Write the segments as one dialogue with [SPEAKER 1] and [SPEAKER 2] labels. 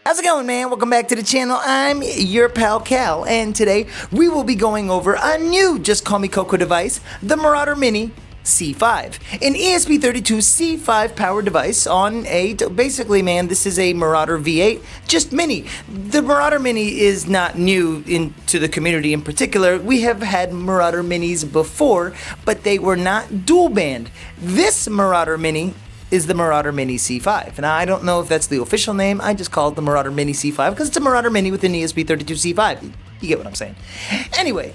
[SPEAKER 1] How's it going, man? Welcome back to the channel. I'm your pal Cal, and today we will be going over a new Justcallmekoko device, the Marauder Mini C5, an ESP32 C5 powered device on a, basically, man, this is a Marauder V8, just mini. The Marauder Mini is not new into the community in particular. We have had Marauder Minis before, but they were not dual band. This Marauder Mini is the Marauder Mini C5. Now, I don't know if that's the official name. I just call it the Marauder Mini C5 because it's a Marauder Mini with an ESP32 C5. You get what I'm saying. Anyway,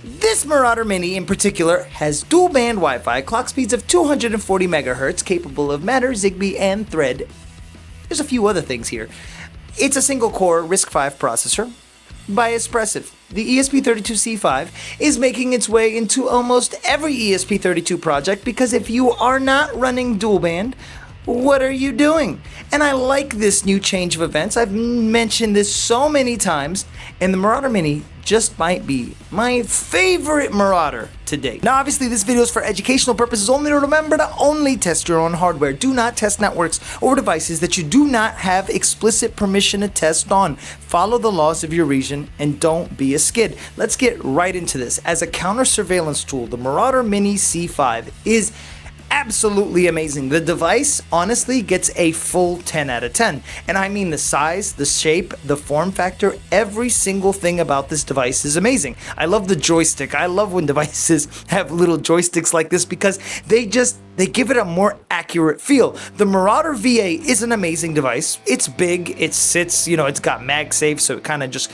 [SPEAKER 1] this Marauder Mini in particular has dual band Wi-Fi, clock speeds of 240 megahertz, capable of Matter, Zigbee, and Thread. There's a few other things here. It's a single core RISC-V processor by Espressif. The ESP32 C5 is making its way into almost every ESP32 project because if you are not running dual band, what are you doing? And I like this new change of events. I've mentioned this so many times, and the Marauder Mini just might be my favorite Marauder to date. Now, obviously, this video is for educational purposes only. Remember to only test your own hardware. Do not test networks or devices that you do not have explicit permission to test on. Follow the laws of your region and don't be a skid. Let's get right into this. As a counter surveillance tool, the Marauder Mini C5 is absolutely amazing. The device honestly gets a full 10 out of 10. And I mean the size, the shape, the form factor, every single thing about this device is amazing. I love the joystick. I love when devices have little joysticks like this because they give it a more accurate feel. The Marauder V8 is an amazing device. It's big, it sits, it's got MagSafe, so it kind of just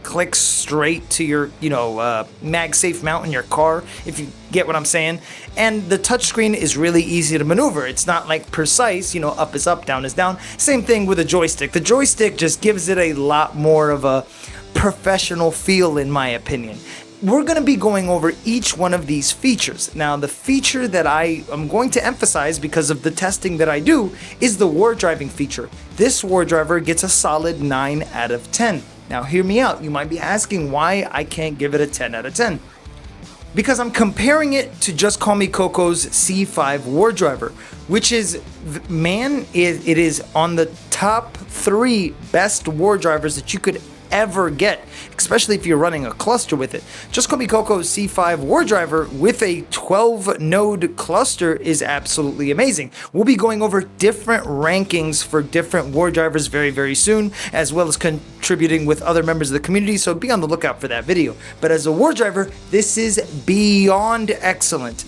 [SPEAKER 1] clicks straight to your, MagSafe mount in your car, if you get what I'm saying. And the touchscreen is really easy to maneuver. It's not like precise, up is up, down is down. Same thing with the joystick. The joystick just gives it a lot more of a professional feel, in my opinion. We're going to be going over each one of these features. Now, the feature that I am going to emphasize because of the testing that I do is the war driving feature. This war driver gets a solid 9 out of 10. Now, hear me out. You might be asking why I can't give it a 10 out of 10. Because I'm comparing it to Justcallmekoko's C5 war driver, which is, man, it is on the top 3 best war drivers that you could ever get, especially if you're running a cluster with it. Justcallmekoko's C5 war driver with a 12 node cluster is absolutely amazing. We'll be going over different rankings for different war drivers very, very soon, as well as contributing with other members of the community, so be on the lookout for that video. But as a war driver, this is beyond excellent.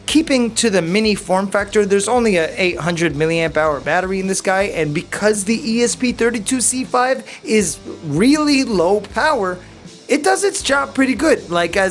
[SPEAKER 1] Keeping to the mini form factor, there's only a 800 milliamp hour battery in this guy, and because the ESP32 C5 is really low power, it does its job pretty good. Like I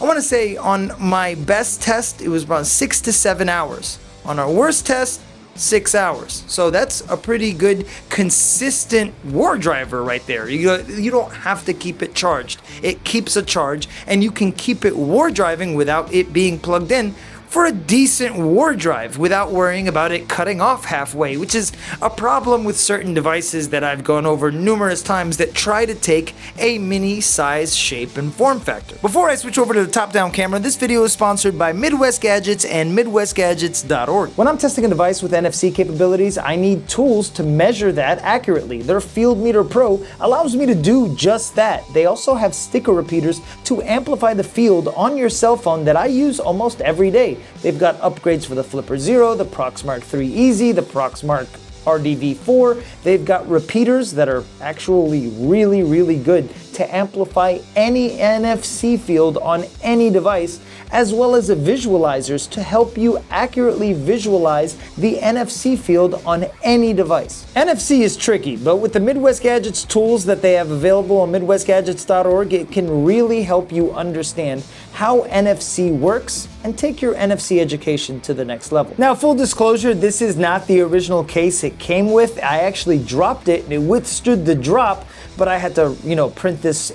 [SPEAKER 1] want to say on my best test, it was around 6 to 7 hours. On our worst test, 6 hours. So that's a pretty good consistent war driver right there. You don't have to keep it charged. It keeps a charge, and you can keep it war driving without it being plugged in for a decent war drive without worrying about it cutting off halfway, which is a problem with certain devices that I've gone over numerous times that try to take a mini size, shape, and form factor. Before I switch over to the top-down camera, this video is sponsored by Midwest Gadgets and MidwestGadgets.org. When I'm testing a device with NFC capabilities, I need tools to measure that accurately. Their Field Meter Pro allows me to do just that. They also have sticker repeaters to amplify the field on your cell phone that I use almost every day. They've got upgrades for the Flipper Zero, the Proxmark 3 Easy, the Proxmark RDV4. They've got repeaters that are actually really, really good to amplify any NFC field on any device, as well as visualizers to help you accurately visualize the NFC field on any device. NFC is tricky, but with the Midwest Gadgets tools that they have available on MidwestGadgets.org, it can really help you understand how NFC works and take your NFC education to the next level. Now, full disclosure, this is not the original case it came with. I actually dropped it and it withstood the drop, but I had to, print this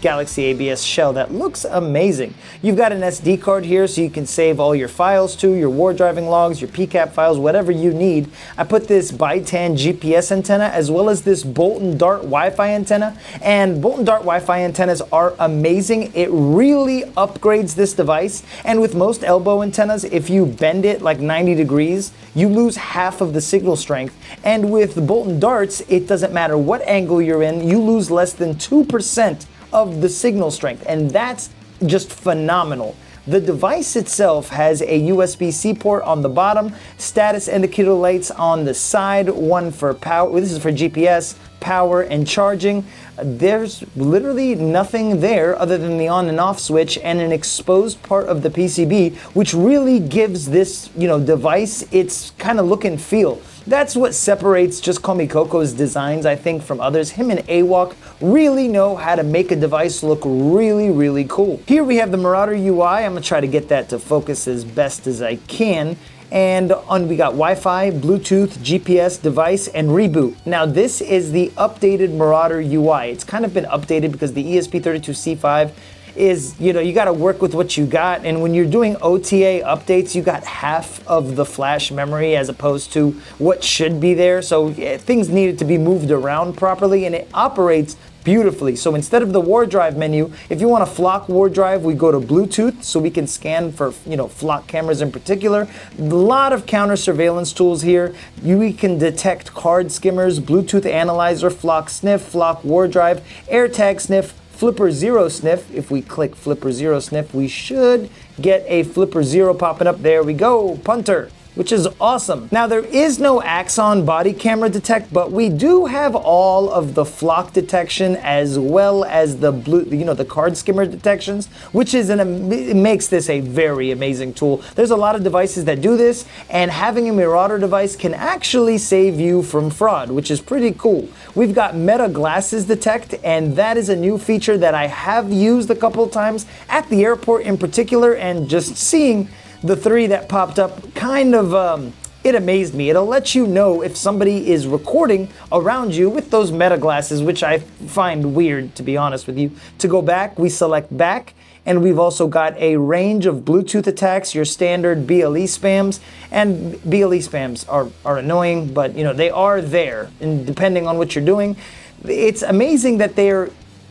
[SPEAKER 1] Galaxy ABS shell that looks amazing. You've got an SD card here so you can save all your files to, your war driving logs, your PCAP files, whatever you need. I put this Bitan GPS antenna as well as this Bolt and Dart Wi-Fi antenna, and Bolt and Dart Wi-Fi antennas are amazing. It really upgrades this device, and with most elbow antennas, if you bend it like 90 degrees, you lose half of the signal strength. And with the bolt and darts, it doesn't matter what angle you're in, you lose less than 2% of the signal strength. And that's just phenomenal. The device itself has a USB-C port on the bottom, status indicator lights on the side, one for power, this is for GPS, power, and charging. There's literally nothing there other than the on and off switch and an exposed part of the PCB, which really gives this, device its kind of look and feel. That's what separates Justcallmekoko's designs, I think, from others. Him and AWOC really know how to make a device look really, really cool. Here we have the Marauder UI. I'm gonna try to get that to focus as best as I can. And we got Wi-Fi, Bluetooth, GPS, device, and reboot. Now this is the updated Marauder UI. It's kind of been updated because the ESP32C5 is, you got to work with what you got. And when you're doing OTA updates, you got half of the flash memory as opposed to what should be there. So things needed to be moved around properly, and it operates beautifully. So instead of the war drive menu, if you want a flock war drive, we go to Bluetooth so we can scan for, flock cameras in particular. A lot of counter surveillance tools here. We can detect card skimmers, Bluetooth analyzer, flock sniff, flock war drive, AirTag sniff, Flipper Zero sniff. If we click Flipper Zero sniff, we should get a Flipper Zero popping up. There we go, punter, which is awesome. Now there is no Axon body camera detect, but we do have all of the flock detection as well as the the card skimmer detections, which is it makes this a very amazing tool. There's a lot of devices that do this, and having a Marauder device can actually save you from fraud, which is pretty cool. We've got Meta Glasses Detect, and that is a new feature that I have used a couple of times at the airport in particular, and just seeing the three that popped up kind of, it amazed me. It'll let you know if somebody is recording around you with those Meta glasses, which I find weird, to be honest with you. To go back, we select back, and we've also got a range of Bluetooth attacks, your standard BLE spams, and BLE spams are annoying, but they are there, and depending on what you're doing. It's amazing that they're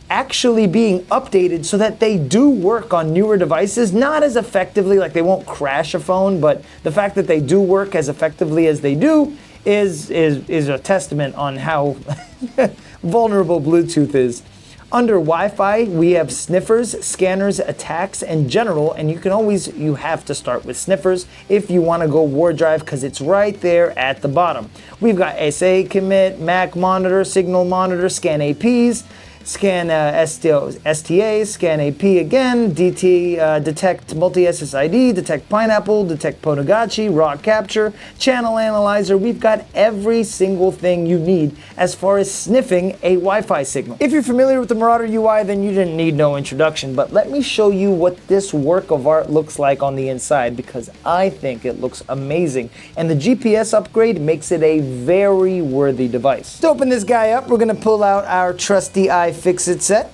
[SPEAKER 1] actually being updated so that they do work on newer devices, not as effectively, like they won't crash a phone, but the fact that they do work as effectively as they do is a testament on how vulnerable Bluetooth is. Under Wi-Fi, we have sniffers, scanners, attacks, and general, and you have to start with sniffers if you want to go war drive, because it's right there at the bottom. We've got SA commit, MAC monitor, signal monitor, scan APs, scan STA, scan AP again, DT, detect multi-SSID, detect pineapple, detect Ponagachi, raw capture, channel analyzer. We've got every single thing you need as far as sniffing a Wi-Fi signal. If you're familiar with the Marauder UI, then you didn't need no introduction, but let me show you what this work of art looks like on the inside, because I think it looks amazing, and the GPS upgrade makes it a very worthy device. To open this guy up, we're gonna pull out our trusty iFixit set.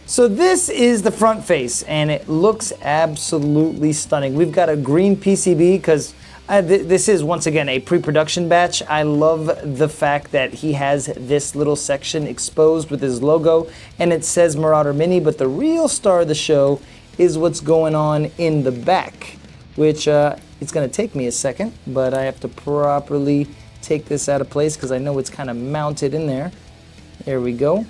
[SPEAKER 1] So this is the front face, and it looks absolutely stunning. We've got a green PCB because this is, once again, a pre-production batch. I love the fact that he has this little section exposed with his logo, and it says Marauder Mini, but the real star of the show is what's going on in the back, which it's going to take me a second, but I have to properly take this out of place because I know it's kind of mounted in there. There we go.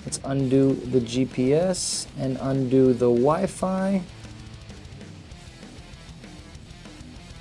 [SPEAKER 1] Let's undo the GPS and undo the Wi-Fi.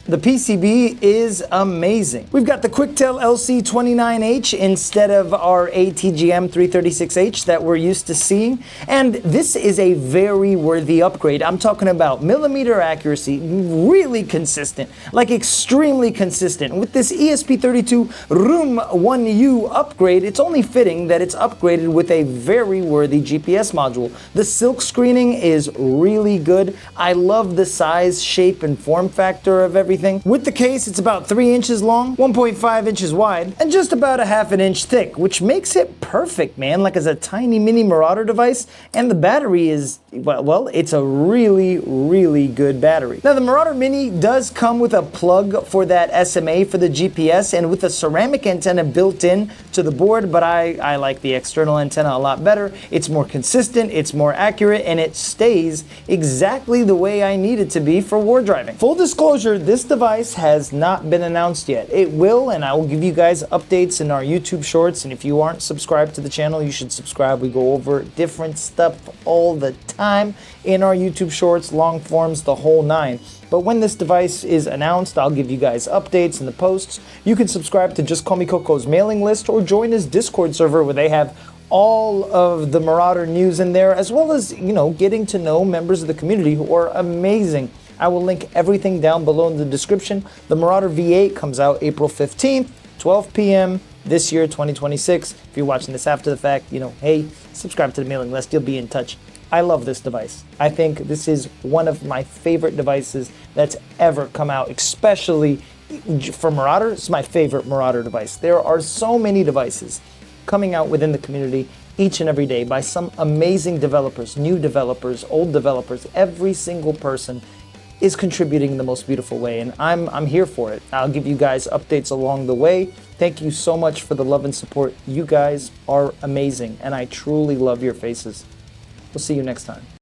[SPEAKER 1] The PCB is amazing. We've got the Quicktell LC29H instead of our ATGM 336H that we're used to seeing. And this is a very worthy upgrade. I'm talking about millimeter accuracy, really consistent, like extremely consistent. With this ESP32 Room 1U upgrade, it's only fitting that it's upgraded with a very worthy GPS module. The silk screening is really good. I love the size, shape, and form factor of everything.
[SPEAKER 2] everything. With the case, it's about 3 inches long, 1.5 inches wide, and just about a half an inch thick, which makes it perfect, man, like as a tiny mini Marauder device. And the battery is, well, it's a really, really good battery. Now, the Marauder Mini does come with a plug for that SMA for the GPS and with a ceramic antenna built in to the board, but I like the external antenna a lot better. It's more consistent, it's more accurate, and it stays exactly the way I need it to be for war driving. Full disclosure, this device has not been announced yet. It will, and I will give you guys updates in our YouTube shorts, and if you aren't subscribed to the channel, you should subscribe. We go over different stuff all the time in our YouTube shorts, long forms, the whole nine. But when this device is announced, I'll give you guys updates in the posts. You can subscribe to Justcallmekoko's mailing list or join his Discord server where they have all of the Marauder news in there, as well as, you know, getting to know members of the community who are amazing. I will link everything down below in the description. The Marauder V8 comes out April 15th, 12 p.m. this year, 2026. If you're watching this after the fact, you know, hey, subscribe to the mailing list. You'll be in touch. I love this device. I think this is one of my favorite devices that's ever come out, especially for Marauder. It's my favorite Marauder device. There are so many devices coming out within the community each and every day by some amazing developers, new developers, old developers. Every single person is contributing in the most beautiful way, and I'm here for it. I'll give you guys updates along the way. Thank you so much for the love and support. You guys are amazing, and I truly love your faces. We'll see you next time.